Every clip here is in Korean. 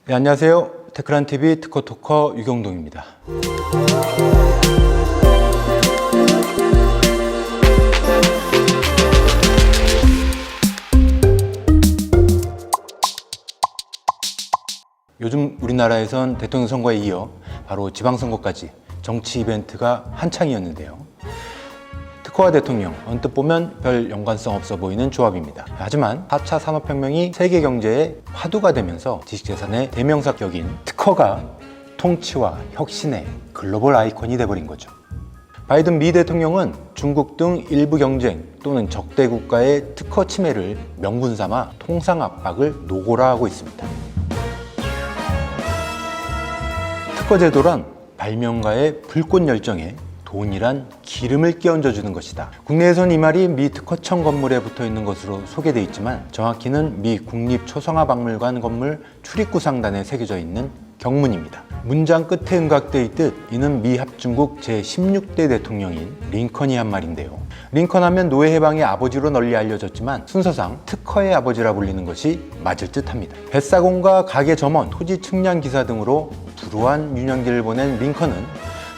네, 안녕하세요. 테크란TV 특허토커 유경동입니다. 요즘 우리나라에선 대통령 선거에 이어 바로 지방선거까지 정치 이벤트가 한창이었는데요. 특허와 대통령, 언뜻 보면 별 연관성 없어 보이는 조합입니다. 하지만 4차 산업혁명이 세계 경제의 화두가 되면서 지식재산의 대명사격인 특허가 통치와 혁신의 글로벌 아이콘이 돼버린 거죠. 바이든 미 대통령은 중국 등 일부 경쟁 또는 적대 국가의 특허 침해를 명분 삼아 통상 압박을 노골화하고 있습니다. 특허 제도란 발명가의 불꽃 열정에 돈이란 기름을 끼얹어 주는 것이다. 국내에선 이 말이 미 특허청 건물에 붙어 있는 것으로 소개되어 있지만 정확히는 미 국립초상화박물관 건물 출입구 상단에 새겨져 있는 경문입니다. 문장 끝에 음각되어 있듯 이는 미 합중국 제16대 대통령인 링컨이 한 말인데요. 링컨 하면 노예 해방의 아버지로 널리 알려졌지만 순서상 특허의 아버지라 불리는 것이 맞을 듯합니다. 뱃사공과 가게 점원, 토지 측량 기사 등으로 불우한 유년기를 보낸 링컨은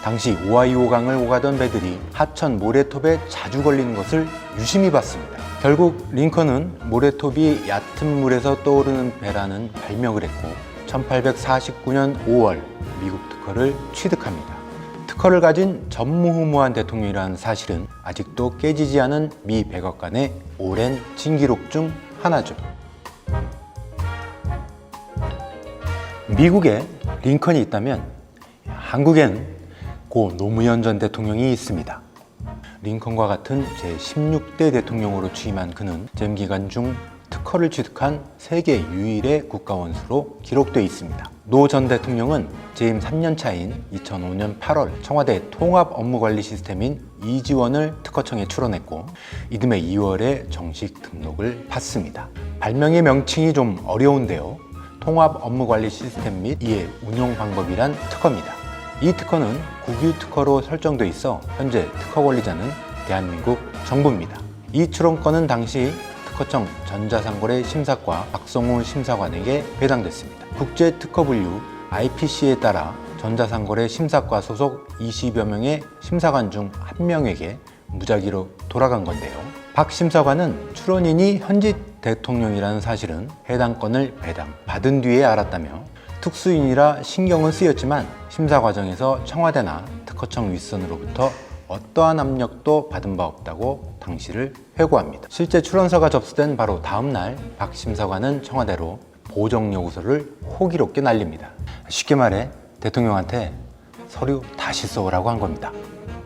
당시 오하이오 강을 오가던 배들이 하천 모래톱에 자주 걸리는 것을 유심히 봤습니다. 결국 링컨은 모래톱이 얕은 물에서 떠오르는 배라는 발명을 했고 1849년 5월 미국 특허를 취득합니다. 특허를 가진 전무후무한 대통령이라는 사실은 아직도 깨지지 않은 미 백악관의 오랜 진기록 중 하나죠. 미국에 링컨이 있다면 한국엔 고 노무현 전 대통령이 있습니다. 링컨과 같은 제16대 대통령으로 취임한 그는 재임 기간 중 특허를 취득한 세계 유일의 국가원수로 기록되어 있습니다. 노 전 대통령은 재임 3년 차인 2005년 8월 청와대 통합업무관리 시스템인 이지원을 특허청에 출원했고 이듬해 2월에 정식 등록을 받습니다. 발명의 명칭이 좀 어려운데요. 통합업무관리 시스템 및 이의 운용 방법이란 특허입니다. 이 특허는 국유 특허로 설정돼 있어 현재 특허 권리자는 대한민국 정부입니다. 이 출원권은 당시 특허청 전자상거래 심사과 박성우 심사관에게 배당됐습니다. 국제특허분류 IPC에 따라 전자상거래 심사과 소속 20여 명의 심사관 중 1명에게 무작위로 돌아간 건데요. 박 심사관은 출원인이 현직 대통령이라는 사실은 해당 건을 배당받은 뒤에 알았다며 특수인이라 신경은 쓰였지만 심사 과정에서 청와대나 특허청 윗선으로부터 어떠한 압력도 받은 바 없다고 당시를 회고합니다. 실제 출원서가 접수된 바로 다음 날 박 심사관은 청와대로 보정 요구서를 호기롭게 날립니다. 쉽게 말해 대통령한테 서류 다시 써오라고 한 겁니다.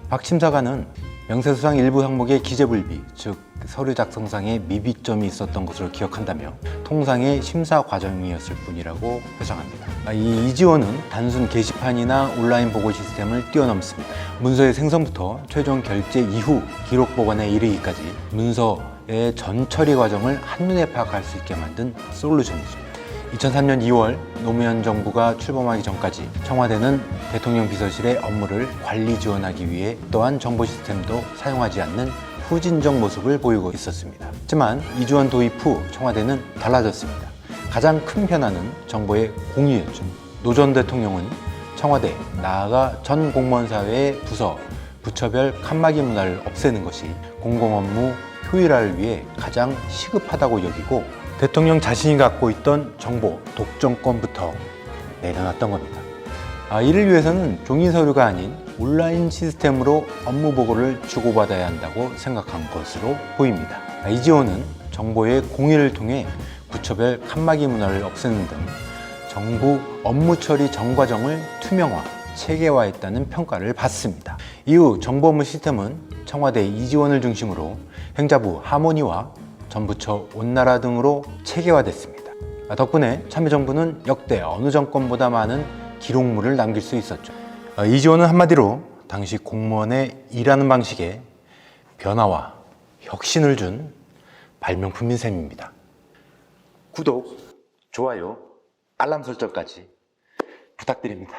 박 심사관은 명세서상 일부 항목의 기재불비, 즉 서류 작성상에 미비점이 있었던 것으로 기억한다며 통상의 심사 과정이었을 뿐이라고 회상합니다. 이 이지원은 단순 게시판이나 온라인 보고 시스템을 뛰어넘습니다. 문서의 생성부터 최종 결제 이후 기록 보관에 이르기까지 문서의 전 처리 과정을 한눈에 파악할 수 있게 만든 솔루션이죠. 2003년 2월 노무현 정부가 출범하기 전까지 청와대는 대통령 비서실의 업무를 관리 지원하기 위해 또한 정보 시스템도 사용하지 않는 후진적 모습을 보이고 있었습니다. 하지만 이지원 도입 후 청와대는 달라졌습니다. 가장 큰 변화는 정보의 공유였죠. 노 전 대통령은 청와대, 나아가 전 공무원 사회의 부서, 부처별 칸막이 문화를 없애는 것이 공공업무 효율화를 위해 가장 시급하다고 여기고 대통령 자신이 갖고 있던 정보 독점권부터 내려놨던 겁니다. 이를 위해서는 종이 서류가 아닌 온라인 시스템으로 업무 보고를 주고받아야 한다고 생각한 것으로 보입니다. 이지원은 정보의 공유를 통해 부처별 칸막이 문화를 없애는 등 정부 업무 처리 전 과정을 투명화, 체계화했다는 평가를 받습니다. 이후 정보업무 시스템은 청와대 이지원을 중심으로 행자부 하모니와 전부처 온나라 등으로 체계화됐습니다. 덕분에 참여정부는 역대 어느 정권보다 많은 기록물을 남길 수 있었죠. 이지원은 한마디로 당시 공무원의 일하는 방식에 변화와 혁신을 준 발명품인 셈입니다. 구독, 좋아요, 알람 설정까지 부탁드립니다.